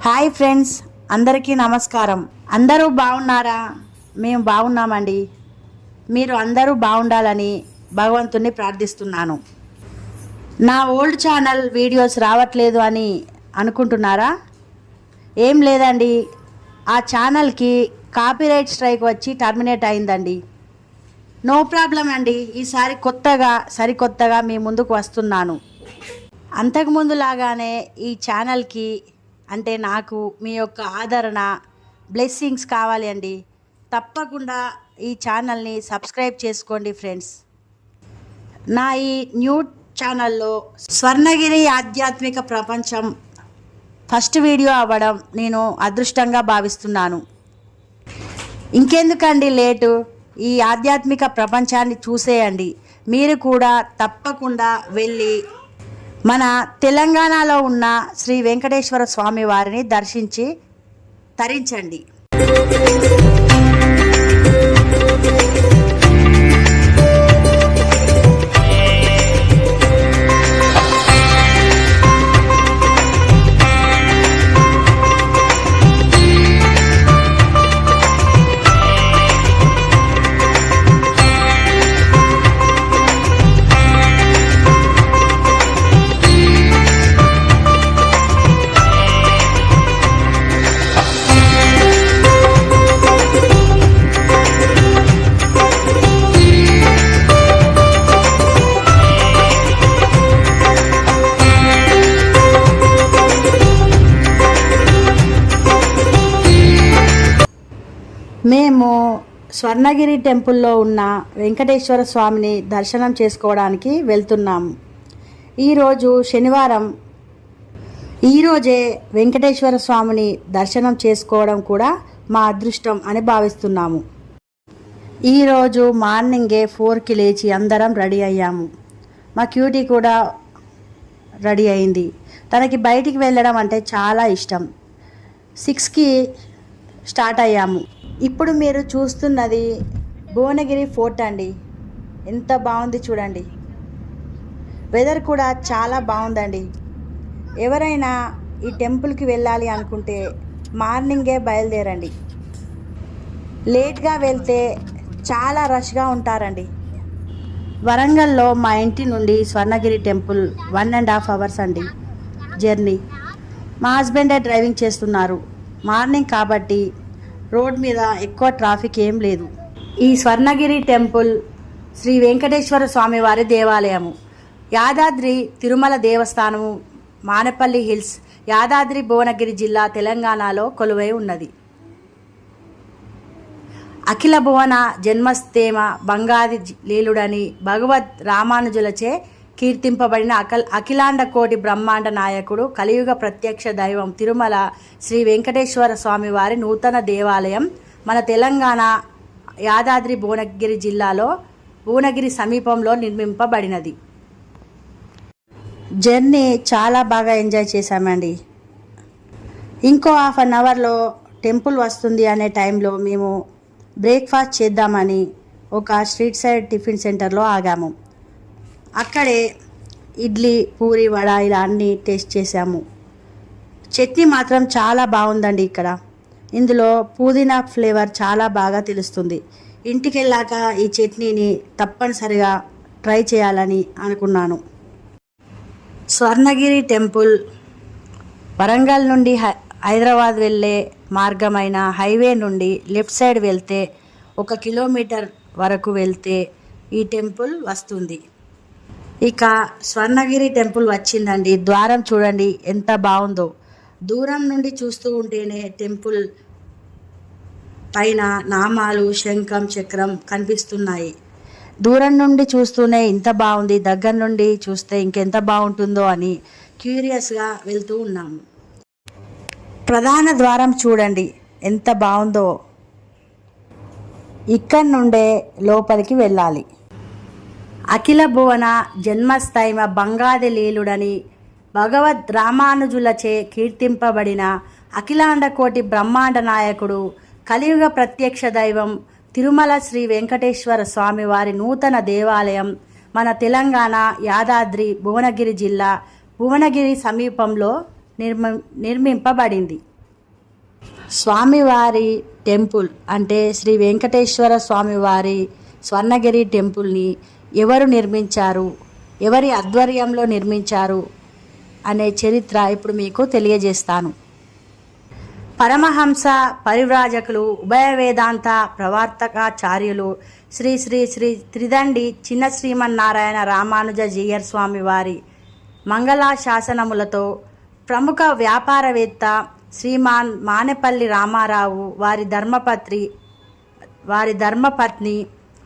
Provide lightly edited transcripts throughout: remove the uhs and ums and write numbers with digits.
Hi friends, అందరికీ నమస్కారం. అందరూ బాగున్నారా? మేము బాగున్నామండి. మీరు అందరూ బాగుండాలని భగవంతుని ప్రార్థిస్తున్నాను. నా ఓల్డ్ ఛానల్ వీడియోస్ రావట్లేదు అని అనుకుంటున్నారా? ఏం లేదండి, ఆ ఛానల్కి కాపీరైట్ స్ట్రైక్ వచ్చి టర్మినేట్ అయిందండి. నో ప్రాబ్లం అండి, ఈసారి సరికొత్తగా మీ ముందుకు వస్తున్నాను. అంతకుముందు లాగానే ఈ ఛానల్కి అంటే నాకు మీ యొక్క ఆదరణ, బ్లెస్సింగ్స్ కావాలి అండి. తప్పకుండా ఈ ఛానల్ని సబ్స్క్రైబ్ చేసుకోండి ఫ్రెండ్స్. నా ఈ న్యూ ఛానల్లో స్వర్ణగిరి ఆధ్యాత్మిక ప్రపంచం ఫస్ట్ వీడియో అవ్వడం నేను అదృష్టంగా భావిస్తున్నాను. ఇంకెందుకండి లేటు, ఈ ఆధ్యాత్మిక ప్రపంచాన్ని చూసేయండి. మీరు కూడా తప్పకుండా వెళ్ళి మన తెలంగాణలో ఉన్న శ్రీ వెంకటేశ్వర స్వామి వారిని దర్శించి తరించండి. మేము స్వర్ణగిరి టెంపుల్లో ఉన్న వెంకటేశ్వర స్వామిని దర్శనం చేసుకోవడానికి వెళ్తున్నాము. ఈరోజు శనివారం. ఈరోజే వెంకటేశ్వర స్వామిని దర్శనం చేసుకోవడం కూడా మా అదృష్టం అని భావిస్తున్నాము. ఈరోజు మార్నింగే 4కి లేచి అందరం రెడీ అయ్యాము. మా క్యూటీ కూడా రెడీ అయింది. తనకి బయటికి వెళ్ళడం అంటే చాలా ఇష్టం. 6కి స్టార్ట్ అయ్యాము. ఇప్పుడు మీరు చూస్తున్నది భువనగిరి ఫోర్ట్ అండి. ఎంత బాగుంది చూడండి. వెదర్ కూడా చాలా బాగుందండి. ఎవరైనా ఈ టెంపుల్కి వెళ్ళాలి అనుకుంటే మార్నింగే బయలుదేరండి. లేట్గా వెళ్తే చాలా రష్గా ఉంటారండి. వరంగల్లో మా ఇంటి నుండి స్వర్ణగిరి టెంపుల్ 1.5 hours అండి జర్నీ. మా హస్బెండే డ్రైవింగ్ చేస్తున్నారు. మార్నింగ్ కాబట్టి రోడ్ మీద ఎక్కువ ట్రాఫిక్ ఏం లేదు. ఈ స్వర్ణగిరి టెంపుల్ శ్రీ వెంకటేశ్వర స్వామి వారి దేవాలయము. యాదాద్రి తిరుమల దేవస్థానము, మానపల్లి హిల్స్, యాదాద్రి భువనగిరి జిల్లా, తెలంగాణలో కొలువై ఉన్నది. అఖిల భువన జన్మస్థేమ బంగాది లీలుడని భగవద్ రామానుజులచే కీర్తింపబడిన అఖిలాండ కోటి బ్రహ్మాండ నాయకుడు, కలియుగ ప్రత్యక్ష దైవం తిరుమల శ్రీ వెంకటేశ్వర స్వామి వారి నూతన దేవాలయం మన తెలంగాణ యాదాద్రి భువనగిరి జిల్లాలో భువనగిరి సమీపంలో నిర్మింపబడినది. జర్నీ చాలా బాగా ఎంజాయ్ చేశామండి. ఇంకో 1/2 అవర్లో టెంపుల్ వస్తుంది అనే టైంలో మేము బ్రేక్ఫాస్ట్ చేద్దామని ఒక స్ట్రీట్ సైడ్ టిఫిన్ సెంటర్లో ఆగాము. అక్కడే ఇడ్లీ, పూరి, వడ ఇలా అన్నీ టేస్ట్ చేసాము. చట్నీ మాత్రం చాలా బాగుందండి. ఇందులో పుదీనా ఫ్లేవర్ చాలా బాగా తెలుస్తుంది. ఇంటికి వెళ్ళాక ఈ చట్నీని తప్పనిసరిగా ట్రై చేయాలని అనుకున్నాను. స్వర్ణగిరి టెంపుల్ వరంగల్ నుండి హైదరాబాద్ వెళ్ళే మార్గమైన హైవే నుండి లెఫ్ట్ సైడ్ వెళ్తే 1 కిలోమీటర్ వరకు వెళ్తే ఈ టెంపుల్ వస్తుంది. ఇక స్వర్ణగిరి టెంపుల్ వచ్చిందండి. ద్వారం చూడండి ఎంత బాగుందో. దూరం నుండి చూస్తూ ఉంటేనే టెంపుల్ పైన నామాలు, శంఖం, చక్రం కనిపిస్తున్నాయి. దూరం నుండి చూస్తూనే ఇంత బాగుంది, దగ్గర నుండి చూస్తే ఇంకెంత బాగుంటుందో అని క్యూరియస్గా వెళ్తూ ఉన్నాము. ప్రధాన ద్వారం చూడండి ఎంత బాగుందో. ఇక్కడి నుండే లోపలికి వెళ్ళాలి. అఖిల భువన జన్మస్థైమ బంగాది లీలుడని భగవద్ రామానుజులచే కీర్తింపబడిన అఖిలాండ కోటి బ్రహ్మాండ నాయకుడు, కలియుగ ప్రత్యక్ష దైవం తిరుమల శ్రీ వెంకటేశ్వర స్వామి వారి నూతన దేవాలయం మన తెలంగాణ యాదాద్రి భువనగిరి జిల్లా భువనగిరి సమీపంలో నిర్మింపబడింది. స్వామివారి టెంపుల్ అంటే శ్రీ వెంకటేశ్వర స్వామివారి స్వర్ణగిరి టెంపుల్ని ఎవరు నిర్మించారు, ఎవరి ఆధ్వర్యంలో నిర్మించారు అనే చరిత్ర ఇప్పుడు మీకు తెలియజేస్తాను. పరమహంస పరివ్రాజకులు, ఉభయ వేదాంత ప్రవర్తకాచార్యులు శ్రీ శ్రీ శ్రీ త్రిదండి చిన్న శ్రీమన్నారాయణ రామానుజ జీయర్ స్వామి వారి మంగళాశాసనములతో ప్రముఖ వ్యాపారవేత్త శ్రీమాన్ మానేపల్లి రామారావు వారి ధర్మపత్ని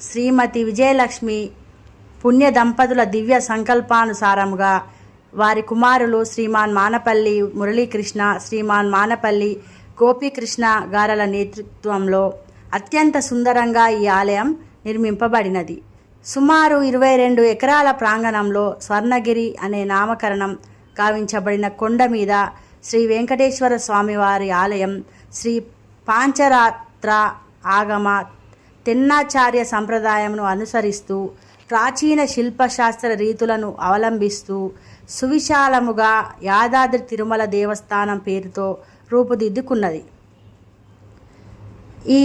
శ్రీమతి విజయలక్ష్మి పుణ్య దంపతుల దివ్య సంకల్పానుసారముగా వారి కుమారులు శ్రీమాన్ మానపల్లి మురళీకృష్ణ, శ్రీమాన్ మానపల్లి గోపీకృష్ణ గారల నేతృత్వంలో అత్యంత సుందరంగా ఈ ఆలయం నిర్మింపబడినది. సుమారు 22 ఎకరాల ప్రాంగణంలో స్వర్ణగిరి అనే నామకరణం గావించబడిన కొండ మీద శ్రీ వెంకటేశ్వర స్వామివారి ఆలయం శ్రీ పాంచరాత్ర ఆగమ తెన్నాచార్య సంప్రదాయమును అనుసరిస్తూ ప్రాచీన శిల్పశాస్త్ర రీతులను అవలంబిస్తూ సువిశాలముగా యాదాద్రి తిరుమల దేవస్థానం పేరుతో రూపుదిద్దుకున్నది. ఈ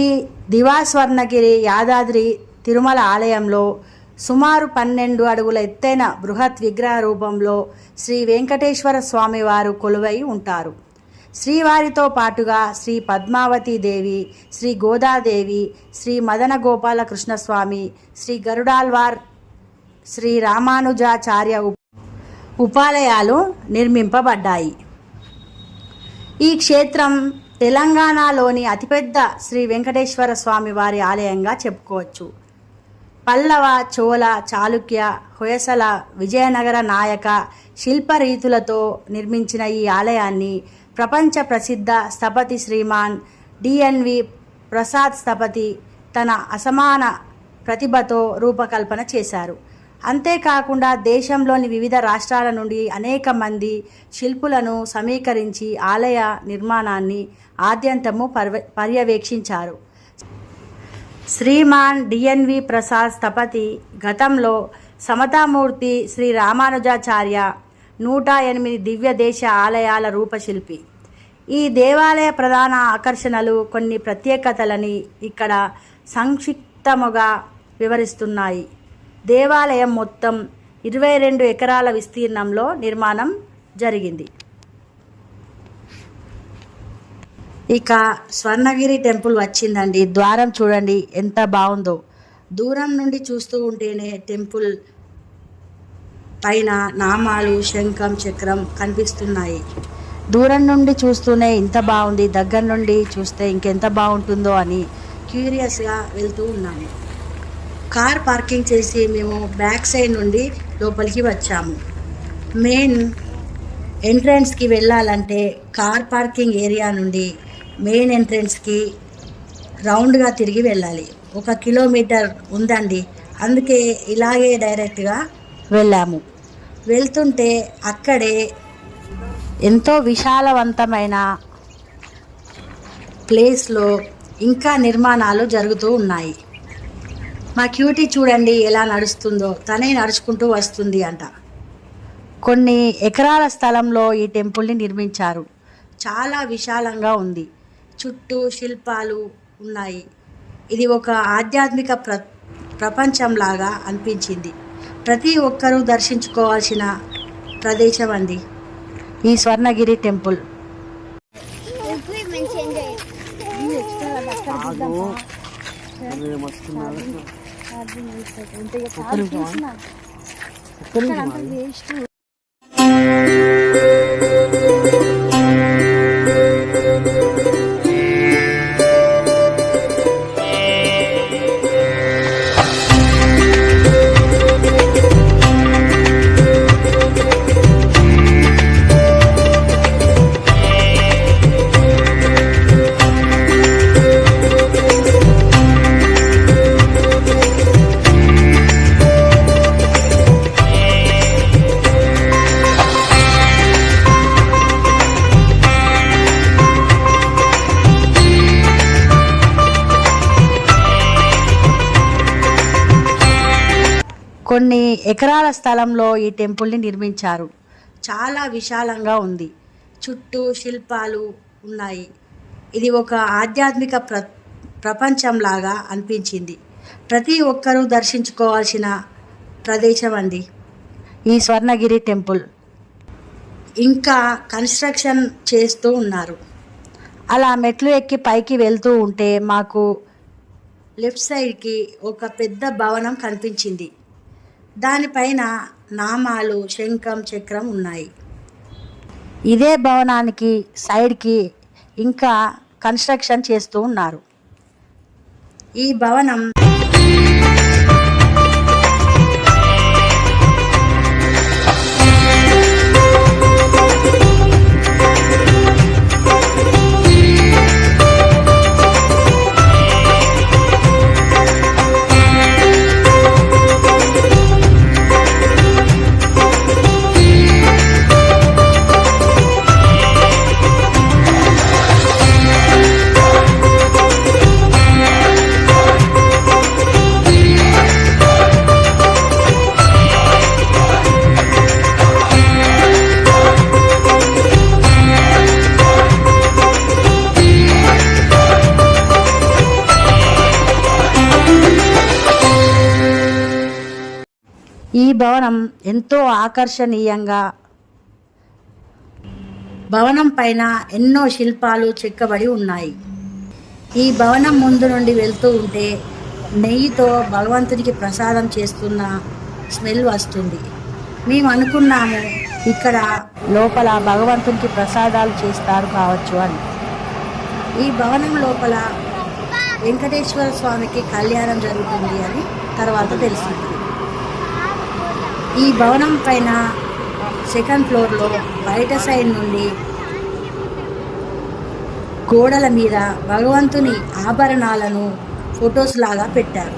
దివాస్వర్ణగిరి యాదాద్రి తిరుమల ఆలయంలో సుమారు 12 అడుగుల ఎత్తైన బృహత్ విగ్రహ రూపంలో శ్రీ వెంకటేశ్వర స్వామివారు కొలువై ఉంటారు. శ్రీవారితో పాటుగా శ్రీ పద్మావతీ దేవి, శ్రీ గోదాదేవి, శ్రీ మదన గోపాలకృష్ణస్వామి, శ్రీ గరుడాల్వార్, శ్రీ రామానుజాచార్య ఉపాలయాలు నిర్మింపబడ్డాయి. ఈ క్షేత్రం తెలంగాణలోని అతిపెద్ద శ్రీ వెంకటేశ్వర స్వామి వారి ఆలయంగా చెప్పుకోవచ్చు. పల్లవ, చోళ, చాళుక్య, హొయసల, విజయనగర నాయక శిల్పరీతులతో నిర్మించిన ఈ ఆలయాన్ని ప్రపంచ ప్రసిద్ధ స్థపతి శ్రీమాన్ డిఎన్వి ప్రసాద్ స్థపతి తన అసమాన ప్రతిభతో రూపకల్పన చేశారు. అంతేకాకుండా దేశంలోని వివిధ రాష్ట్రాల నుండి అనేక మంది శిల్పులను సమీకరించి ఆలయ నిర్మాణాన్ని ఆద్యంతము పర్యవేక్షించారు. శ్రీమాన్ డిఎన్వి ప్రసాద్ స్థపతి గతంలో సమతామూర్తి శ్రీ రామానుజాచార్య 108 దివ్య దేశ ఆలయాల రూపశిల్పి. ఈ దేవాలయ ప్రధాన ఆకర్షణలు కొన్ని ప్రత్యేకతలని ఇక్కడ సంక్షిప్తముగా వివరిస్తున్నాయి. దేవాలయం మొత్తం 22 ఎకరాల విస్తీర్ణంలో నిర్మాణం జరిగింది. ఇక స్వర్ణగిరి టెంపుల్ వచ్చిందండి. ద్వారం చూడండి ఎంత బాగుందో. దూరం నుండి చూస్తూ ఉంటేనే టెంపుల్ పైన నామాలు, శంఖం, చక్రం కనిపిస్తున్నాయి. దూరం నుండి చూస్తూనే ఇంత బాగుంది, దగ్గర నుండి చూస్తే ఇంకెంత బాగుంటుందో అని క్యూరియస్గా వెళ్తూ ఉన్నాము. కార్ పార్కింగ్ చేసి మేము బ్యాక్ సైడ్ నుండి లోపలికి వచ్చాము. మెయిన్ ఎంట్రన్స్కి వెళ్ళాలంటే కార్ పార్కింగ్ ఏరియా నుండి మెయిన్ ఎంట్రన్స్కి రౌండ్గా తిరిగి వెళ్ళాలి. 1 కిలోమీటర్ ఉందండి. అందుకే ఇలాగే డైరెక్ట్గా వెళ్ళాము. వెళ్తుంటే అక్కడే ఎంతో విశాలవంతమైన ప్లేస్లో ఇంకా నిర్మాణాలు జరుగుతూ ఉన్నాయి. మా క్యూటీ చూడండి ఎలా నడుస్తుందో, తనే నడుచుకుంటూ వస్తుంది అంట. కొన్ని ఎకరాల స్థలంలో ఈ టెంపుల్ని నిర్మించారు. చాలా విశాలంగా ఉంది. చుట్టూ శిల్పాలు ఉన్నాయి. ఇది ఒక ఆధ్యాత్మిక ప్రపంచంలాగా అనిపించింది. ప్రతి ఒక్కరూ దర్శించుకోవాల్సిన ప్రదేశం అండి ఈ స్వర్ణగిరి టెంపుల్. కొన్ని ఎకరాల స్థలంలో ఈ టెంపుల్ని నిర్మించారు. చాలా విశాలంగా ఉంది. చుట్టూ శిల్పాలు ఉన్నాయి. ఇది ఒక ఆధ్యాత్మిక ప్రపంచంలాగా అనిపించింది. ప్రతి ఒక్కరూ దర్శించుకోవాల్సిన ప్రదేశం అండి ఈ స్వర్ణగిరి టెంపుల్. ఇంకా కన్స్ట్రక్షన్ చేస్తూ ఉన్నారు. అలా మెట్లు ఎక్కి పైకి వెళ్తూ ఉంటే మాకు లెఫ్ట్ సైడ్కి ఒక పెద్ద భవనం కనిపించింది. దానిపైన నామాలు, శంఖం, చక్రం ఉన్నాయి. ఇదే భవనానికి సైడ్కి ఇంకా కన్స్ట్రక్షన్ చేస్తూ ఉన్నారు. ఈ భవనం ఈ భవనం ఎంతో ఆకర్షణీయంగా, భవనం పైన ఎన్నో శిల్పాలు చెక్కబడి ఉన్నాయి. ఈ భవనం ముందు నుండి వెళ్తూ ఉంటే నెయ్యితో భగవంతునికి ప్రసాదం చేస్తున్న స్మెల్ వస్తుంది. మేము అనుకున్నాము ఇక్కడ లోపల భగవంతునికి ప్రసాదాలు చేస్తారు కావచ్చు అని. ఈ భవనం లోపల వెంకటేశ్వర స్వామికి కళ్యాణం జరుగుతుంది అని తర్వాత తెలిసింది. ఈ భవనం పైన సెకండ్ ఫ్లోర్లో బయట సైడ్ నుండి గోడల మీద భగవంతుని ఆభరణాలను ఫొటోస్ లాగా పెట్టారు.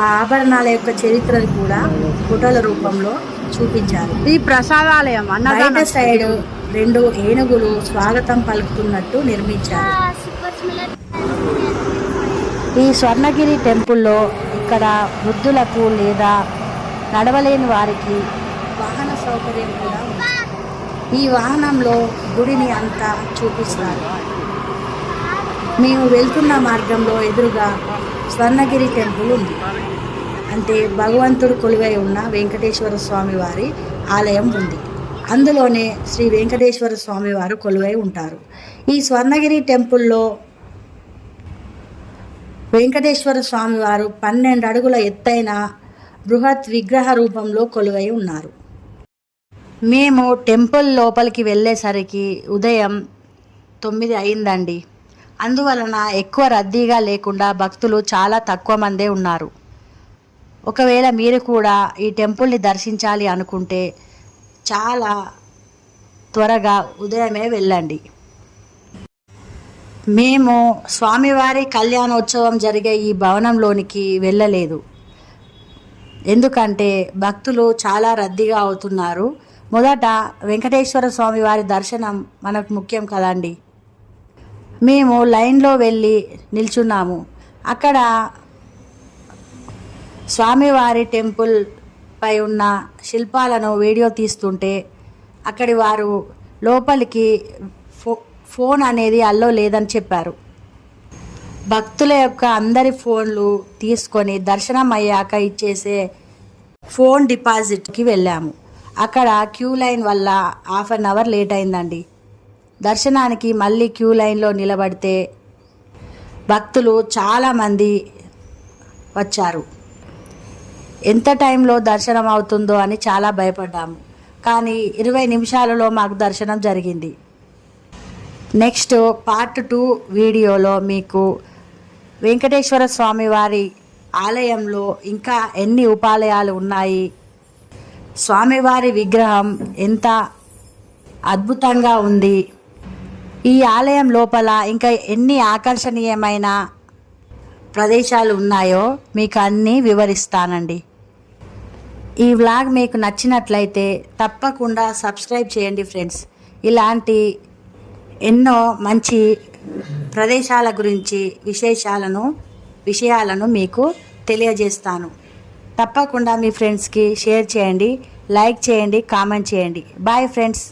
ఆ ఆభరణాల యొక్క చరిత్రను కూడా ఫోటోల రూపంలో చూపించారు. ఈ ప్రసాదాలయం బయట సైడ్ 2 ఏనుగులు స్వాగతం పలుకుతున్నట్టు నిర్మించారు. ఈ స్వర్ణగిరి టెంపుల్లో ఇక్కడ వృద్ధులకు లేదా నడవలేని వారికి వాహన సౌకర్యం కూడా ఉంది. ఈ వాహనంలో గుడిని అంతా చూపిస్తారు. మేము వెళ్తున్న మార్గంలో ఎదురుగా స్వర్ణగిరి టెంపుల్ ఉంది. అంటే భగవంతుడు కొలువై ఉన్న వెంకటేశ్వర స్వామి వారి ఆలయం ఉంది. అందులోనే శ్రీ వెంకటేశ్వర స్వామి వారు కొలువై ఉంటారు. ఈ స్వర్ణగిరి టెంపుల్లో వెంకటేశ్వర స్వామి వారు 12 అడుగుల ఎత్తైన బృహత్ విగ్రహ రూపంలో కొలువై ఉన్నారు. మేము టెంపుల్ లోపలికి వెళ్ళేసరికి ఉదయం 9 అయిందండి. అందువలన ఎక్కువ రద్దీగా లేకుండా భక్తులు చాలా తక్కువ మందే ఉన్నారు. ఒకవేళ మీరు కూడా ఈ టెంపుల్ని దర్శించాలి అనుకుంటే చాలా త్వరగా ఉదయమే వెళ్ళండి. మేము స్వామివారి కళ్యాణోత్సవం జరిగే ఈ భవనంలోనికి వెళ్ళలేదు. ఎందుకంటే భక్తులు చాలా రద్దీగా అవుతున్నారు. మొదట వెంకటేశ్వర స్వామి వారి దర్శనం మనకు ముఖ్యం కదండి. మేము లైన్లో వెళ్ళి నిల్చున్నాము. అక్కడ స్వామివారి టెంపుల్ పై ఉన్న శిల్పాలను వీడియో తీస్తుంటే అక్కడి వారు లోపలికి ఫోన్ అనేది అల్లో లేదని చెప్పారు. భక్తుల యొక్క అందరి ఫోన్లు తీసుకొని దర్శనం అయ్యాక ఇచ్చేసే ఫోన్ డిపాజిట్కి వెళ్ళాము. అక్కడ క్యూ లైన్ వల్ల 1/2 అవర్ లేట్ అయిందండి. దర్శనానికి మళ్ళీ క్యూ లైన్లో నిలబడితే భక్తులు చాలామంది వచ్చారు. ఎంత టైంలో దర్శనం అవుతుందో అని చాలా భయపడ్డాము. కానీ 20 నిమిషాలలో మాకు దర్శనం జరిగింది. నెక్స్ట్ పార్ట్ 2 వీడియోలో మీకు వెంకటేశ్వర స్వామి వారి ఆలయంలో ఇంకా ఎన్ని ఉపాలయాలు ఉన్నాయి, స్వామివారి విగ్రహం ఎంత అద్భుతంగా ఉంది, ఈ ఆలయం లోపల ఇంకా ఎన్ని ఆకర్షణీయమైన ప్రదేశాలు ఉన్నాయో మీకు అన్నీ వివరిస్తానండి. ఈ వ్లాగ్ మీకు నచ్చినట్లయితే తప్పకుండా సబ్స్క్రైబ్ చేయండి ఫ్రెండ్స్. ఇలాంటి ఎన్నో మంచి ప్రదేశాల గురించి విషయాలను మీకు తెలియజేస్తాను. తప్పకుండా మీ ఫ్రెండ్స్కి షేర్ చేయండి, లైక్ చేయండి, కామెంట్ చేయండి. Bye friends.